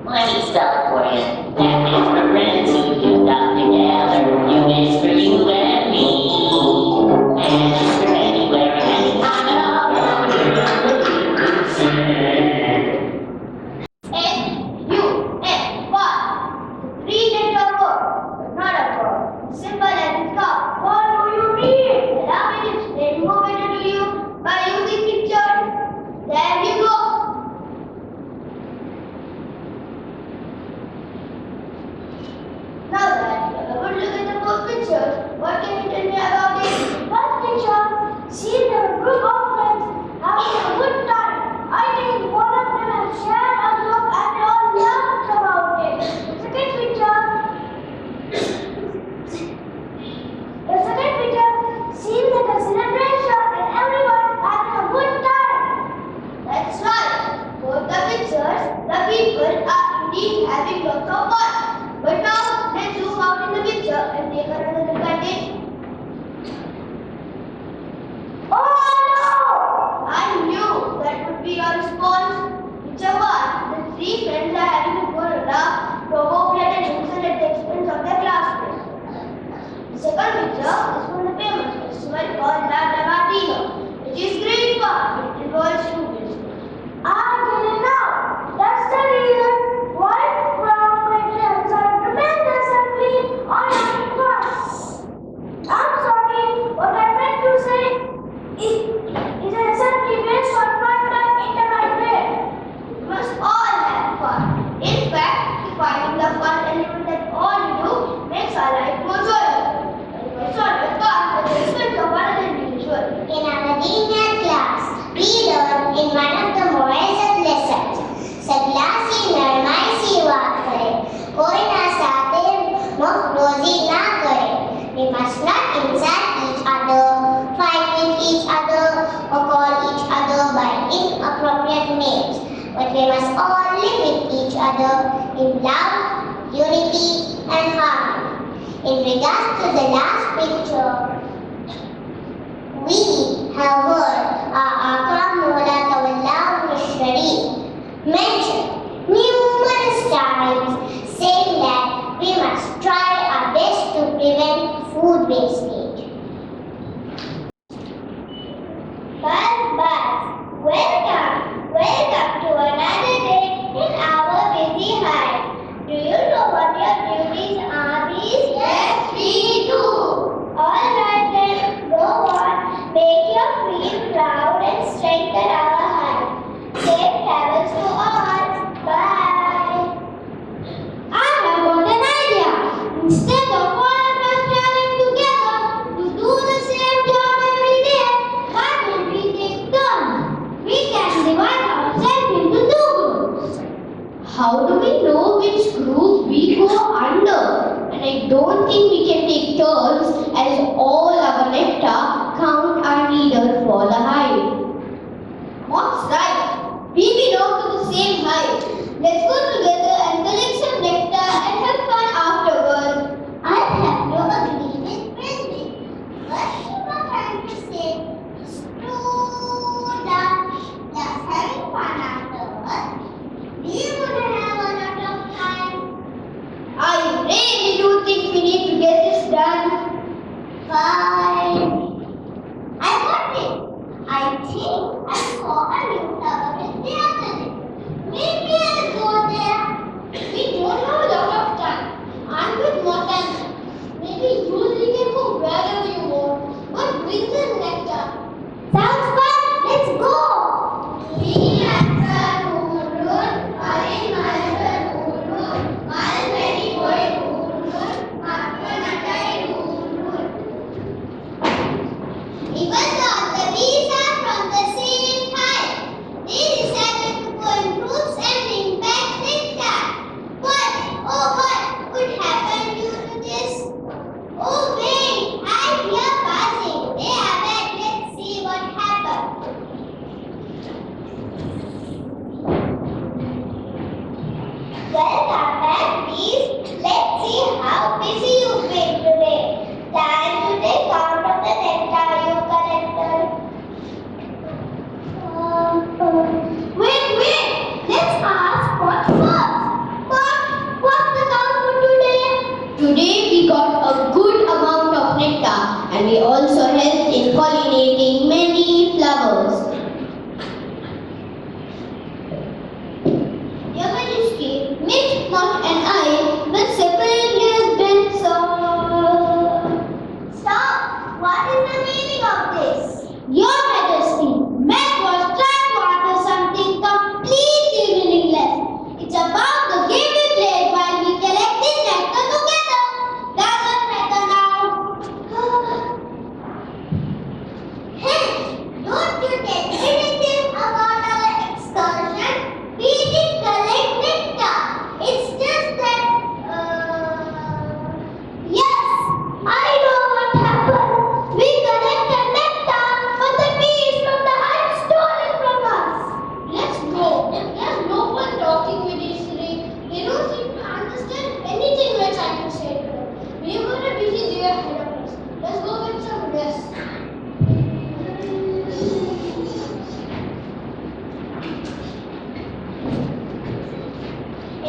Let me spell it for you. F is for friends who do stuff together. U is for you and me. And is for anywhere and anytime at all. F-U-F, what? Three-letter word, not a word. Simple as it comes. What do you read? Allow me to explain more better to you by using pictures. There you go. Now that you have a good look at the both pictures, what can you tell me about it? First picture, see the group of friends having a good time. I think one of them has shared a look and they all laughed about it. Second picture, seems like a celebration and everyone having a good time. That's right. Both the pictures, the people are indeed having lots of fun. But now, let's zoom out in the picture and take another look at it. Oh no! I knew that would be your response. Picture 1. The three friends are having a good laugh, provoke and loosen at the expense of their classmates. The second picture is from the famous festival called La Lagartino, which is great fun. It involves students. I get it now. That's the reason why friends are tremendously on a class. I'm sorry, what I meant to say is an assembly based on fun done in the right way. We must all have fun. In fact, finding the fun element that all you do makes our life more joyful. It's not a fun, but the expense of one other individual. In our junior class, we learned in one of the morals lessons. सगला सी नरमाई सी बात करे, कोई ना साथे मफरोजी ना करे. We must not insult each other, fight with each other, or call each other by inappropriate names. But we must all live with each other in love, unity, and harmony. In regards to the last picture, we have heard our Akram Mola Tawallahu Mishri mention numerous times saying that we must try our best to prevent food wastage. Welcome to another day in our busy hive. Do you know what your duties are these? Yes, we do. Alright then, go on, make your queen proud and strengthen our hive. Safe travels to all. Bye. I have got an idea. Instead of all of us traveling together to do the same job every day, why don't we take turns? We can divide ourselves into two groups. How do we know which group we go under? And I don't think we can take turns as all our nectar count our leader for the hive. What's right? We belong to the same hive. Let's go together and collect some nectar and have fun afterwards. I have no agreement with me. What you are trying to say is true that just having fun afterwards. We wouldn't have a lot of time. I really do think we need to get this done. Fine. I got it. I think I saw a new tower the other day. Maybe I'll go there. We don't have a lot of time. I'm with Morgan. Maybe you can go wherever you want, but bring the nectar. Sounds fun. Let's go. Even though the bees are from the same hive, they decided to go in groups and bring back nectar. What could happen due to this? Oh wait, I hear buzzing. They are back. Let's see what happened. Welcome back, bees. Let's see how busy you've been today. Time to take count of the nectar you've collected. Wait, let's ask what first.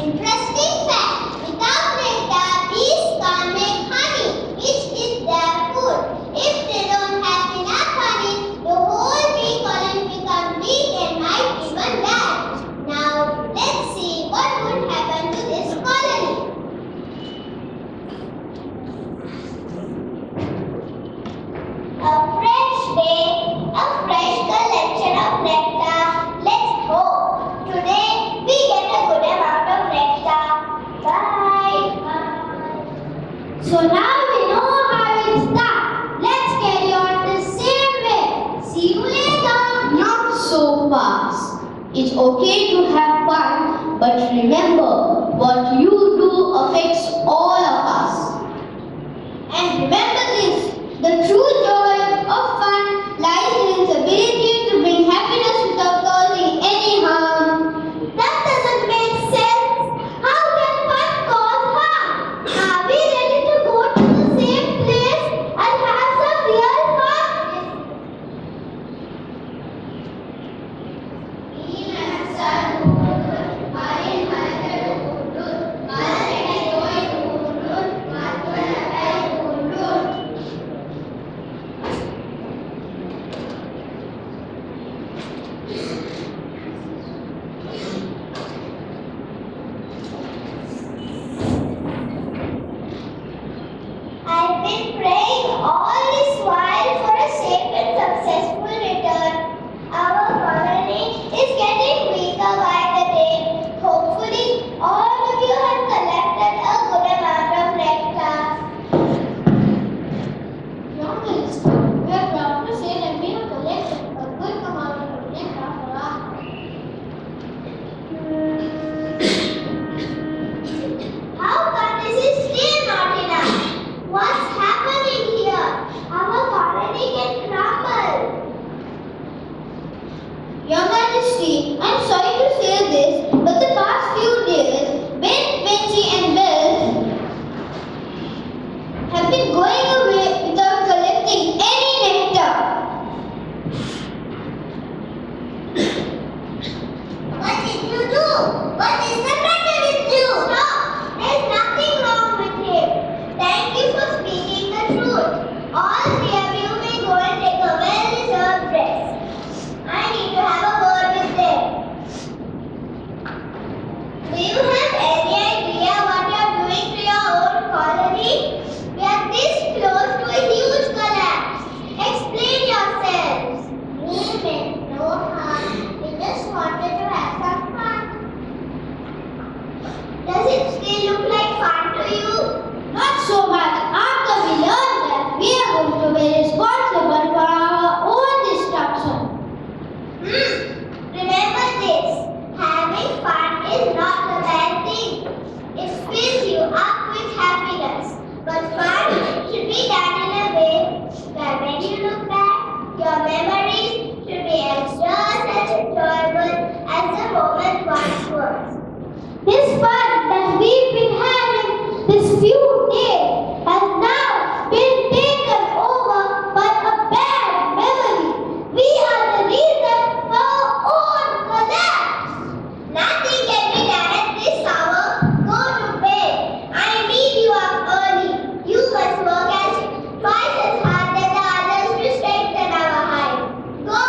Interesting fact, without nectar, bees can't make honey, which is their food. If they don't have enough honey, the whole bee colony becomes weak and might even die. Now, let's see what would happen to this colony. A fresh day, a fresh collection of nectar. Let's hope today we get a good amount of nectar. Bye. So now we know how it's done. Let's carry on the same way. See you later. Not so fast. It's okay to have fun, but remember, what you do affects all of us. And remember this, the true joy of fun lies in its ability to bring happiness without causing any harm. That doesn't make sense. How can fun cause harm? Are we ready to go to the same place and have some real fun? I've been praying all this while for a safe and successful return. Our colony is getting weaker by the day. Hopefully, all of you have collected a good amount of nectar. Your Majesty, we are proud to say that we have collected a good amount of nectar for our How come this is still not enough? What's happening here? Our colony can crumble. Your Majesty, I'm sorry to say this, but the past few days, Ben, Benji and Bell have been going away without collecting any nectar. What did you do? What is the matter with you? Stop! There's nothing wrong with him. Thank you for speaking the truth. All three of you may go and take a well-deserved rest. I need to have a word with them. Do you have any idea what you are doing to your own colony? We are this close to a huge collapse. Explain yourselves. We meant no harm. We just wanted to have some fun. Does it still look like fun to you? Not so much after we learn that we are going to be responsible for our own destruction. Remember this. Having fun is not a bad thing. It fills you up with happiness. But fun should be done in a way that when you look back, your memories should be just as enjoyable as the moment once was. This fun that we've been having this few days has now been taken over by a bad memory. We are the reason for our own collapse. Nothing can be done at this hour. Go to bed. I need you up early. You must work twice as hard as the others to strengthen our hive. Go.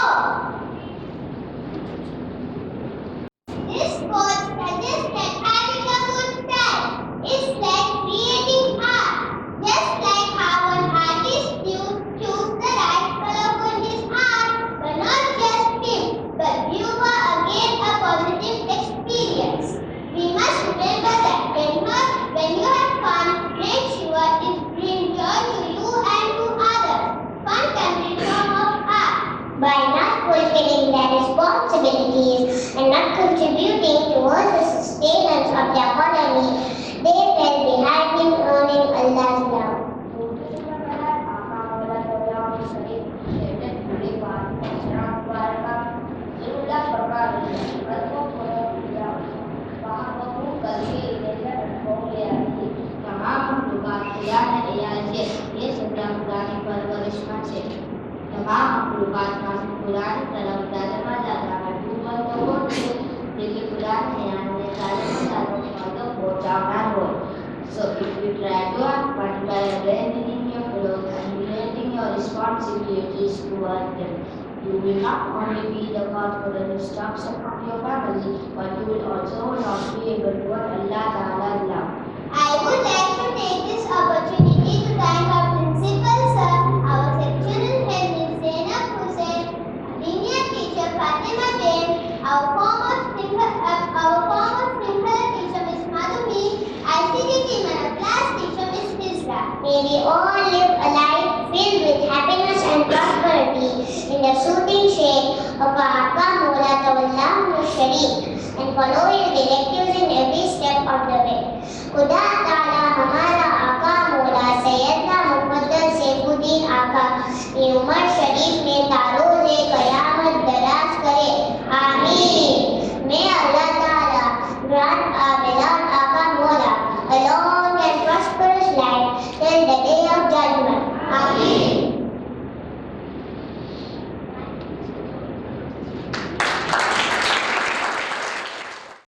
This quote suggests that having a good time is like creating art. Just like how an artist choose the right color for his art, but not just him, but viewer again a positive experience. We must remember that when you have fun, make sure it brings joy to you and to others. Fun can be a form of art. By not fulfilling their responsibilities and not contributing towards the sustenance of their colony, they fell behind in earning Allah's love. તમામ મખલુકાતમાં કુરાન તરફ દાલમાં જાતા હતું, તેથી કુરાન ને આને દાલમાં જાતો So if you try to act by abandoning your fellows and neglecting your responsibilities towards them, you will not only be the cause for the destruction of your family, but you will also not be able to what Allah Ta'ala love. I would like to take this opportunity to thank our principal sir, our sectional head Ms. Zainab Hussain, linear teacher Fatima Bain, our former Sprinkler teacher Ms. Madhumi, ICT team and our class teacher Ms. Hizra. May we all live a life filled with happiness and prosperity in the soothing shade of our Aka Mola Tawallahu Sharif and follow his directives in every step of the way. खुदा ताला हमारा आका मौला सैयदना मुक़द्दस सैफुद्दीन आका की उम्र शरीफ में तारोज़े क़यामत दराज करे आमीन. May Allah Ta'ala grant our